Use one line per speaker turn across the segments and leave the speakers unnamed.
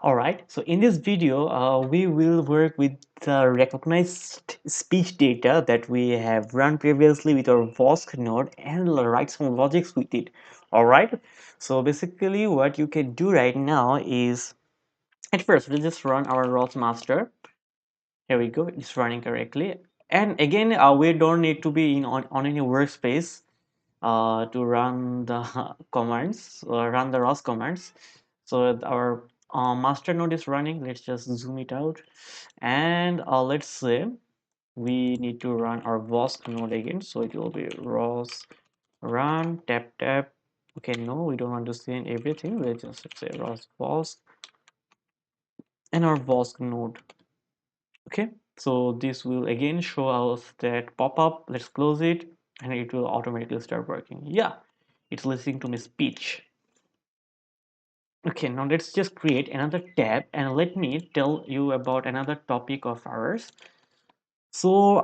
All right, so in this video, we will work with the recognized speech data that we have run previously with our Vosk node and write some logics with it. All right, so basically what you can do right now is at first we'll just run our ROS master. Here we go, it's running correctly. And again, we don't need to be on any workspace to run the commands, run the ROS commands. So our master node is running. Let's just zoom it out, and let's say we need to run our Vosk node again. So it will be ROS run tap. Okay, no, we don't want to see everything. Let's just say ROS Vosk and our Vosk node. Okay, so this will again show us that pop-up. Let's close it, and it will automatically start working. Yeah, it's listening to my speech. Okay, now let's just create another tab and let me tell you about another topic of ours. So,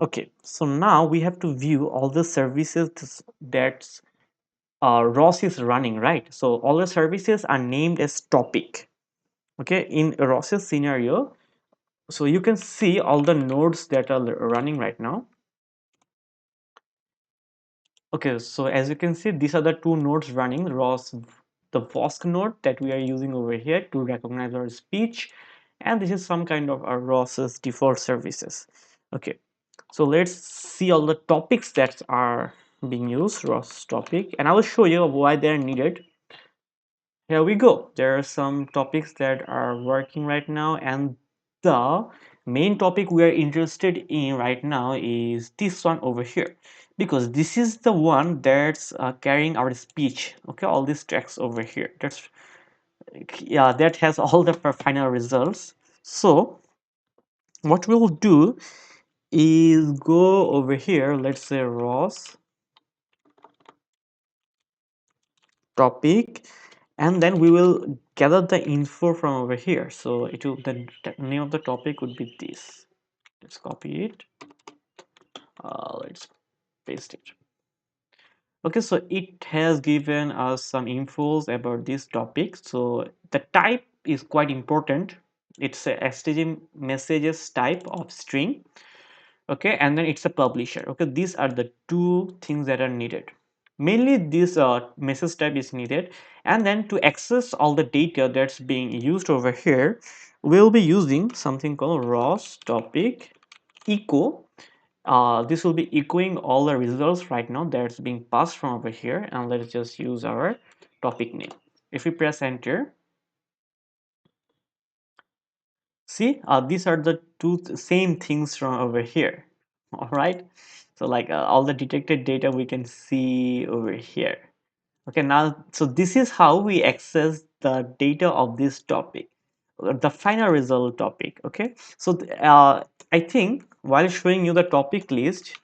okay, so now we have to view all the services that ROS is running, right? So all the services are named as topic. Okay, in ROS's scenario, so you can see all the nodes that are running right now. Okay, so as you can see, these are the two nodes running ROS, the Vosk node that we are using over here to recognize our speech, and this is some kind of our ROS's default services. Okay, so let's see all the topics that are being used, ROS topic, and I will show you why they're needed. Here we go. There are some topics that are working right now, and the main topic we are interested in right now is this one over here, because this is the one that's carrying our speech. Okay, all these tracks over here. That's, yeah, that has all the final results. So what we'll do is go over here. Let's say ROS topic, and then we will gather the info from over here. So it will, the name of the topic would be this. Let's copy it. Let's paste it. Okay, so it has given us some infos about this topic. So the type is quite important. It's a string messages type of string. Okay, and then it's a publisher. Okay, these are the two things that are needed. Mainly this message type is needed, and then to access all the data that's being used over here, we'll be using something called ROS topic echo. This will be echoing all the results right now that's being passed from over here, and let's just use our topic name. If we press enter, see, these are the two same things from over here. All right, so like all the detected data we can see over here. Okay, now, so this is how we access the data of this topic, the final result topic. Okay, so I think while showing you the topic list,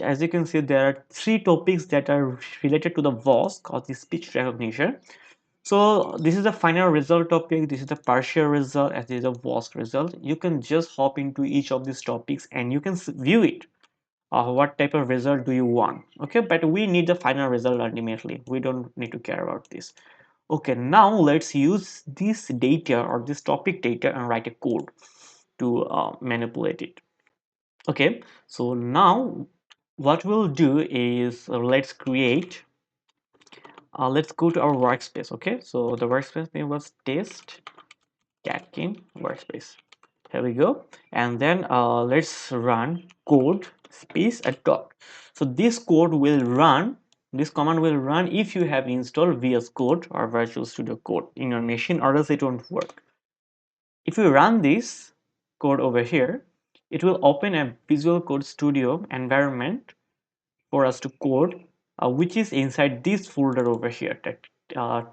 as you can see, there are three topics that are related to the VOSC or the speech recognition. So this is the final result topic, this is the partial result, and this is the VOSC result. You can just hop into each of these topics and you can view it. What type of result do you want? Okay, but we need the final result ultimately. We don't need to care about this. Okay, now let's use this data or this topic data and write a code to manipulate it. Okay, so now what we'll do is let's go to our workspace. Okay, so the workspace name was test catkin workspace. Here we go, and then let's run code space a dot. So this code will run, this command will run if you have installed VS Code or Virtual Studio Code in your machine, or else it won't work. If you run this code over here, it will open a Visual Code Studio environment for us to code, which is inside this folder over here, that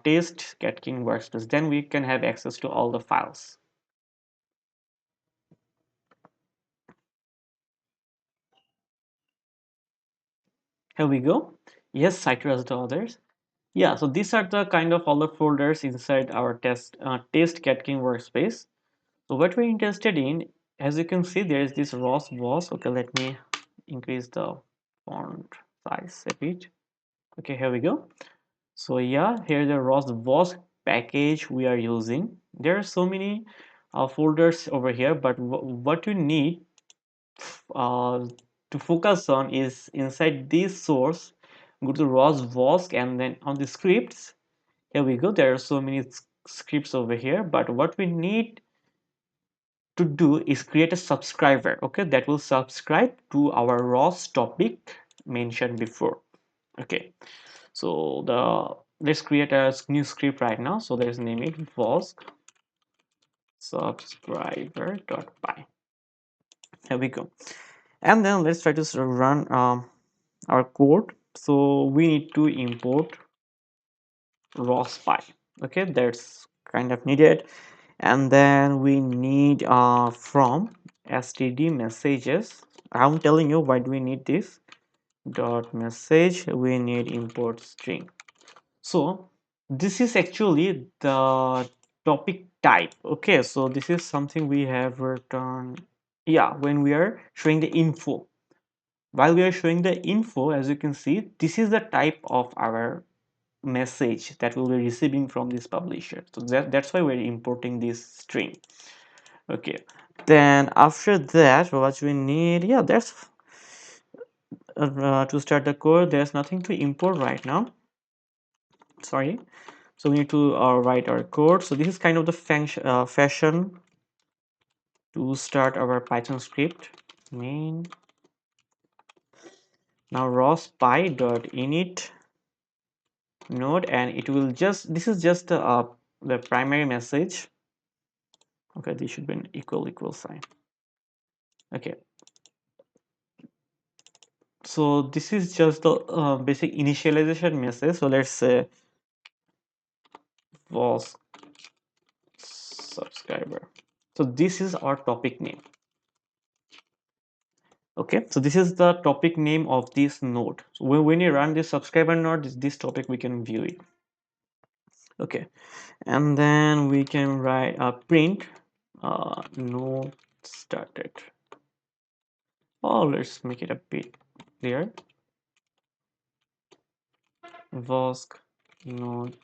test catkin workspace. Then we can have access to all the files. Here we go. Yes, cited the others. Yeah, so these are the kind of all the folders inside our test catkin workspace. So what we're interested in, as you can see, there is this ROS boss. Okay, let me increase the font size a bit. Okay, here we go. So yeah, here's the ROS boss package we are using. There are so many folders over here, but what you need uh, to focus on is inside this source, go to ROS VOSC, and then on the scripts, here we go. There are so many scripts over here, but what we need to do is create a subscriber, okay, that will subscribe to our ROS topic mentioned before. Okay, so let's create a new script right now. So let's name it VOSC subscriber.py. Here we go. And then let's try to run our code. So we need to import ROS.py. Okay, that's kind of needed. And then we need from std messages. I'm telling you why do we need this dot message. We need import string. So this is actually the topic type. Okay, so this is something we have written, yeah, when we are showing the info. While we are showing the info, as you can see, this is the type of our message that we'll be receiving from this publisher. So that's why we're importing this string. Okay, then after that, what we need, yeah, that's to start the code. There's nothing to import right now, sorry. So we need to write our code. So this is kind of the fashion to start our Python script. Main, now rospy.init node, and it will just, this is just the primary message. Okay, this should be an equal sign. Okay, so this is just the basic initialization message. So let's say was subscriber. So this is our topic name. Okay, so this is the topic name of this node. So when you run this subscriber node, this topic we can view it. Okay, and then we can write a print node started. Oh, let's make it a bit clear. Vosk node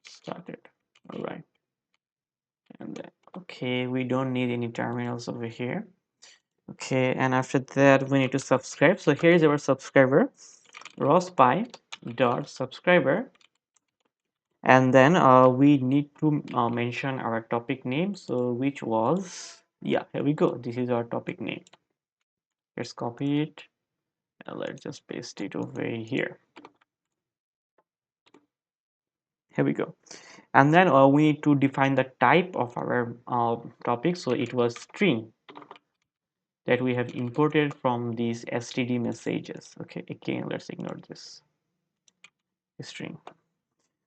started. All right, and then okay, we don't need any terminals over here. Okay, and after that we need to subscribe. So here is our subscriber, rospy dot subscriber, and then we need to mention our topic name. So which was, yeah, here we go. This is our topic name. Let's copy it and let's just paste it over here. Here we go. And then we need to define the type of our topic. So it was string that we have imported from these std messages. Okay, again, let's ignore this string.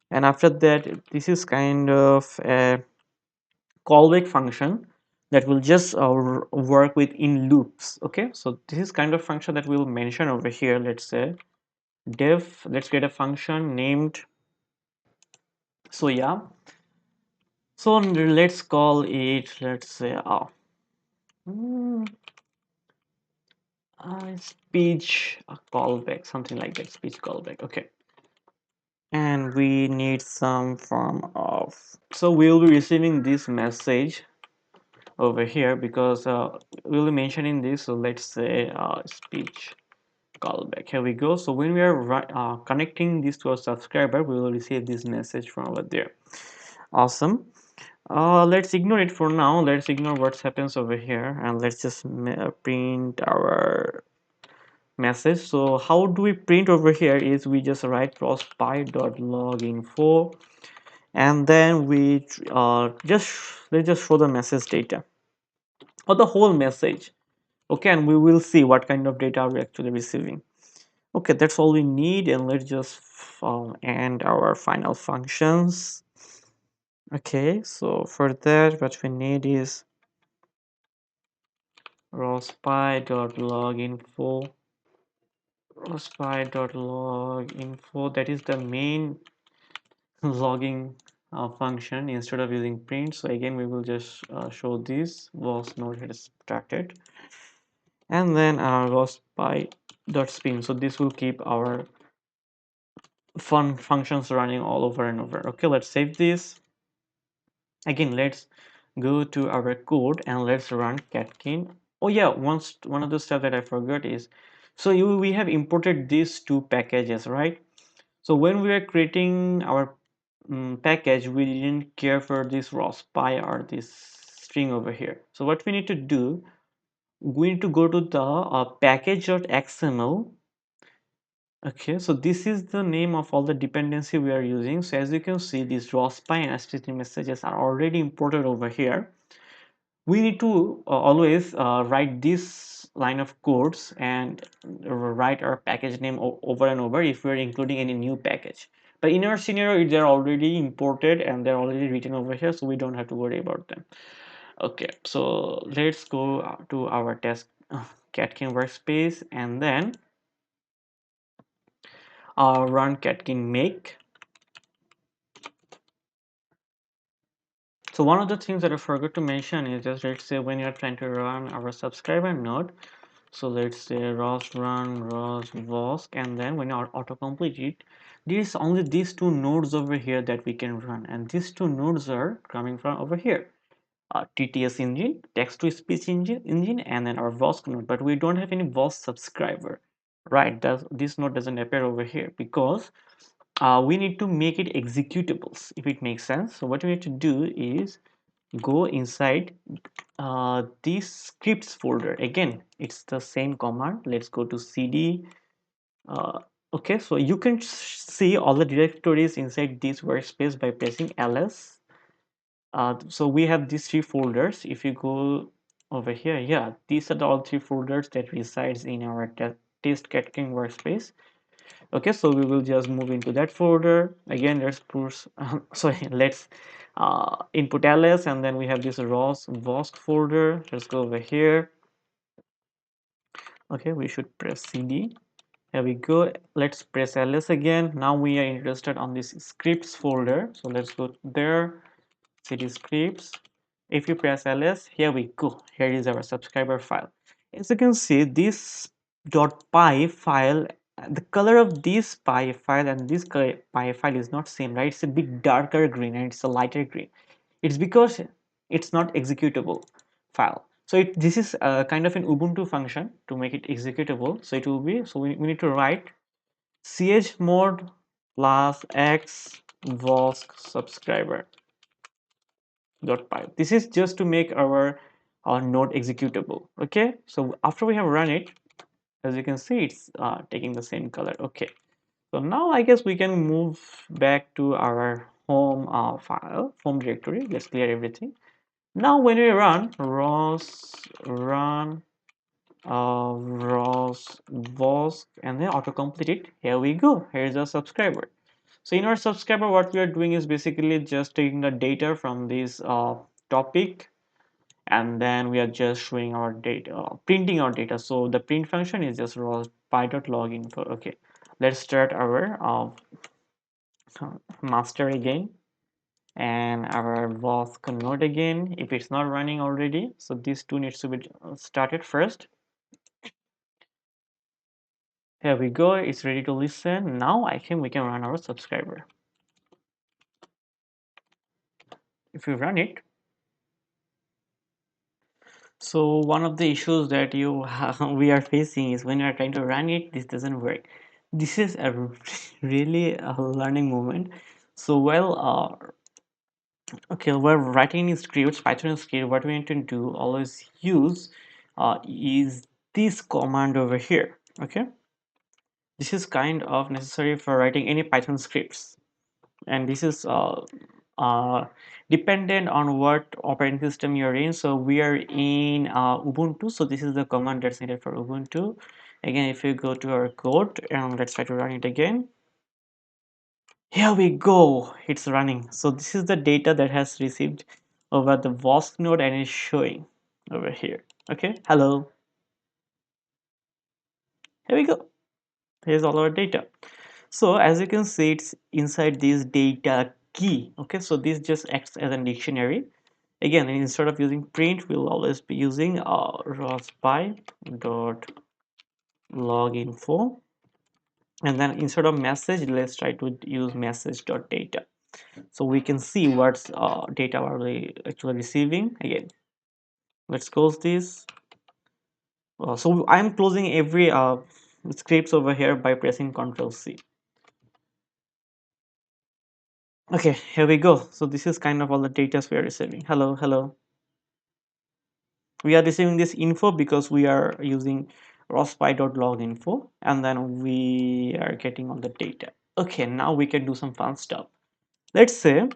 And after that, this is kind of a callback function that will just work with in loops. Okay, so this is kind of function that we'll mention over here. Let's say def, let's get a function named, so yeah, so let's call it, let's say mm, speech callback, something like that, speech callback. Okay, and we need some form of, so we'll be receiving this message over here because we'll be mentioning this. So let's say speech callback. Here we go. So when we are connecting this to a subscriber, we will receive this message from over there. Awesome. Let's ignore it for now. Let's ignore what happens over here and let's just print our message. So how do we print over here is we just write prospy.loginfo, and then we let's just show the message data or the whole message. Okay, and we will see what kind of data we're actually receiving. Okay, that's all we need, and let's just end our final functions. Okay, so for that what we need is rospy.loginfo, rospy.loginfo, that is the main logging function instead of using print. So again we will just show this was node has started, and then rospy.spin. So this will keep our fun functions running all over and over. Okay, let's save this. Again, let's go to our code and let's run catkin. Oh yeah, one of the stuff that I forgot is, so we have imported these two packages, right? So when we were creating our package, we didn't care for this raw spy or this string over here. So what we need to do, we need to go to the package.xml. Okay, so this is the name of all the dependency we are using. So as you can see, these raw spy and HTTP messages are already imported over here. We need to always write this line of codes and write our package name over and over if we're including any new package. But in our scenario, they're already imported and they're already written over here, so we don't have to worry about them. Okay, so let's go to our test catkin workspace and then run catkin make. So one of the things that I forgot to mention is just, let's say when you're trying to run our subscriber node, so let's say ROS run ROS vosk, and then when you autocomplete it, there's only these two nodes over here that we can run, and these two nodes are coming from over here, TTS engine, text to speech engine, and then our vosk node. But we don't have any vosk subscriber, right? This node doesn't appear over here because we need to make it executables, if it makes sense. So what we need to do is go inside this scripts folder. Again, it's the same command. Let's go to cd. Okay, so you can see all the directories inside this workspace by pressing ls. So we have these three folders. If you go over here, yeah, these are all three folders that resides in our test catking workspace. Okay, so we will just move into that folder. Again, let's push sorry, let's input ls, and then we have this ROS vosk folder. Let's go over here. Okay, we should press cd. Here we go. Let's press ls again. Now we are interested on this scripts folder, so let's go there, cd scripts. If you press ls, here we go. Here is our subscriber file. As you can see, this .py file, the color of this py file and this py file is not same, right? It's a bit darker green and it's a lighter green. It's because it's not executable file. So this is a kind of an Ubuntu function to make it executable. So it will be, so we need to write chmod plus x vosk subscriber .py. This is just to make our node executable. Okay, so after we have run it, as you can see, it's taking the same color. Okay, so now I guess we can move back to our home file, home directory. Let's clear everything. Now when we run ROS run ROS vosk and then autocomplete it, here we go. Here's a subscriber. So in our subscriber, what we are doing is basically just taking the data from this topic, and then we are just showing our data, printing our data. So the print function is just ROS py.loginfo. Okay, let's start our master again and our vosk node again if it's not running already. So these two needs to be started first. Here we go, it's ready to listen. Now I think we can run our subscriber. If we run it, so one of the issues that we are facing is when you are trying to run it, this doesn't work. This is a really a learning moment. So okay, we're writing in scripts, Python script. What we need to do, always use is this command over here. Okay, this is kind of necessary for writing any Python scripts, and this is uh, dependent on what operating system you're in. So we are in Ubuntu, so this is the command that's needed for Ubuntu. Again, if you go to our code and let's try to run it again, here we go, it's running. So this is the data that has received over the vosk node and is showing over here. Okay, hello, here we go. Here's all our data. So as you can see, it's inside this data key. Okay, so this just acts as a dictionary. Again, instead of using print, we'll always be using rospy dot log info, and then instead of message, let's try to use message dot data. so we can see what data are we actually receiving. Again, let's close this. So I'm closing every scripts over here by pressing Ctrl C. Okay, here we go. So this is kind of all the data we are receiving. Hello, hello. We are receiving this info because we are using rospi.log info, and then we are getting all the data. Okay, now we can do some fun stuff. Let's say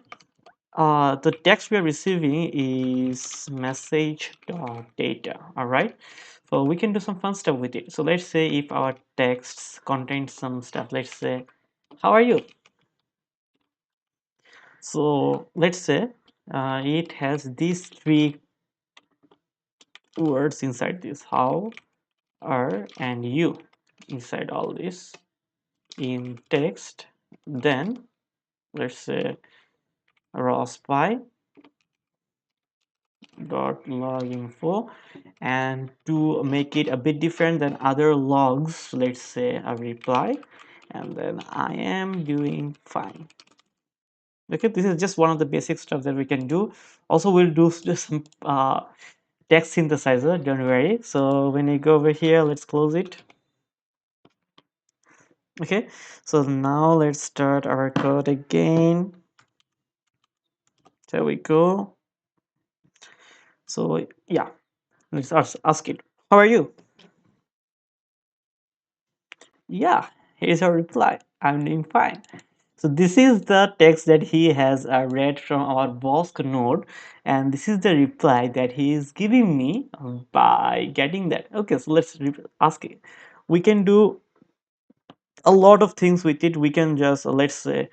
the text we are receiving is message.data. All right, so we can do some fun stuff with it. So let's say if our text contains some stuff, let's say how are you. So let's say it has these three words inside this: how, are, and you, inside all this in text. Then let's say rospi dot log info, and to make it a bit different than other logs, let's say a reply, and then I am doing fine. Okay, this is just one of the basic stuff that we can do. Also, we'll do just some text synthesizer, don't worry. So when I go over here, let's close it. Okay, so now let's start our code again. There we go. So yeah, let's ask it, how are you? Yeah, here's our reply, I'm doing fine. So this is the text that he has read from our Bosk node, and this is the reply that he is giving me by getting that. Okay, so let's ask it. We can do a lot of things with it. We can just let's say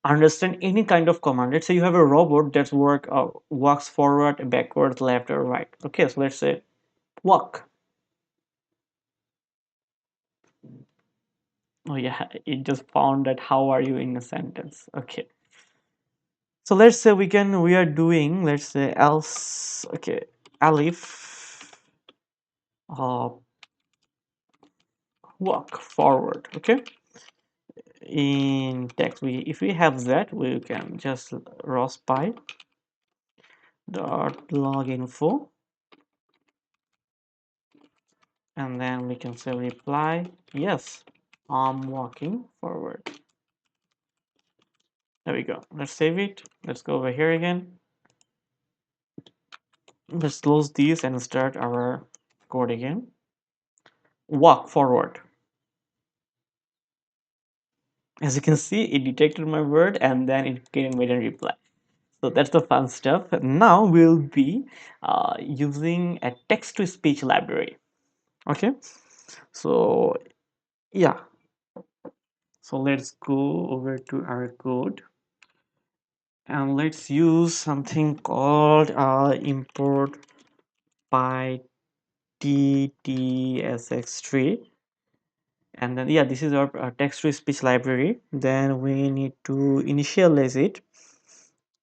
understand any kind of command. Let's say you have a robot that's walks forward, backwards, left, or right. Okay, so let's say walk. Oh yeah, it just found that how are you in a sentence. Okay, so let's say we are doing, let's say else. Okay, Alif uh walk forward. Okay, in text, we if we have that, we can just rospi dot log info, and then we can say reply yes, I'm walking forward. There we go. Let's save it. Let's go over here again. Let's close these and start our code again. Walk forward. As you can see, it detected my word and then it came with a reply. So that's the fun stuff. Now we'll be using a text to speech library. Okay, so yeah, so let's go over to our code and let's use something called import by ttsx3, and then yeah, this is our text to speech library. Then we need to initialize it.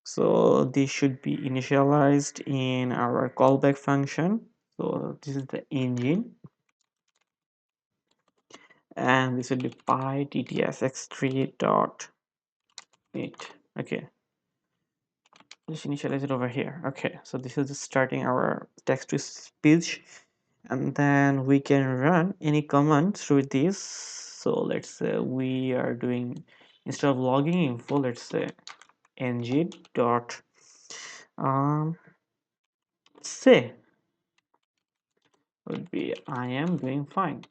So this should be initialized in our callback function. So this is the engine, and this will be py ttsx3 dot it. Okay, just initialize it over here. Okay, so this is just starting our text to speech, and then we can run any command through this. So let's say we are doing, instead of logging info, let's say ng dot say would be I am doing fine.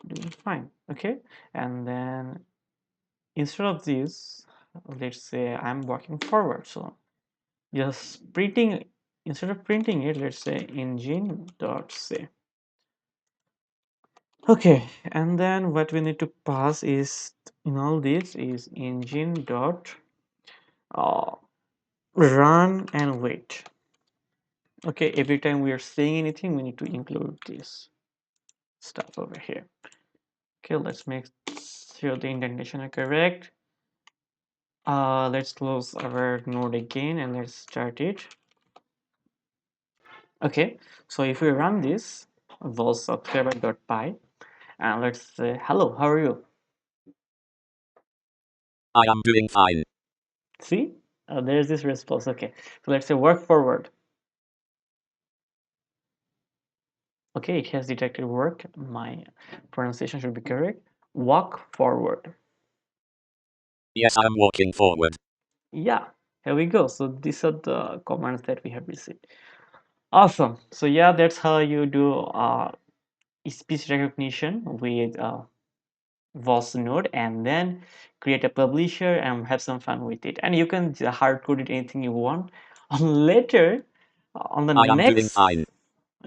Doing fine. Okay, and then instead of this, let's say I'm walking forward. So just printing, instead of printing it, let's say engine dot say. Okay, and then what we need to pass is in all this is engine dot uh, run and wait. Okay, every time we are saying anything, we need to include this stuff over here. Okay, let's make sure the indentation are correct. Let's close our node again and let's start it. Okay, so if we run this was subscriber.py, and let's say hello, how are you?
I am doing fine.
See, there's this response. Okay, so let's say work forward. Okay, it has detected work. My pronunciation should be correct. Walk forward.
Yes, I am walking forward.
Yeah, here we go. So these are the commands that we have received. Awesome. So yeah, that's how you do speech recognition with voice node, and then create a publisher and have some fun with it. And you can hard code it anything you want. On later, on the
I am doing
next.
fine.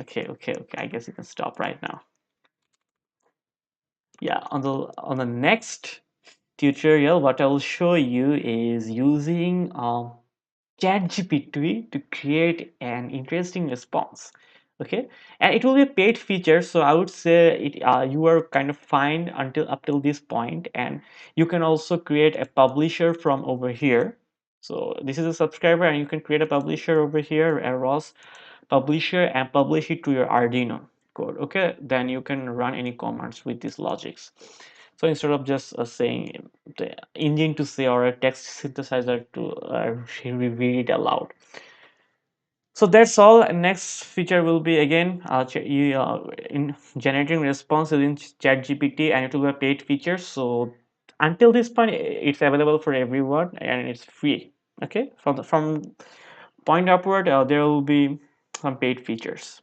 Okay. I guess you can stop right now. Yeah, on the next tutorial, what I will show you is using ChatGPT to create an interesting response. Okay, and it will be a paid feature, so I would say you are kind of fine until up till this point, and you can also create a publisher from over here. So this is a subscriber, and you can create a publisher over here, a ROS publisher, and publish it to your Arduino code. Okay, then you can run any commands with these logics. So instead of just saying the engine to say or a text synthesizer to read it aloud. So that's all. Next feature will be again in generating responses in ChatGPT, and it will be a paid feature. So until this point, it's available for everyone and it's free. Okay, from point upward, there will be some paid features.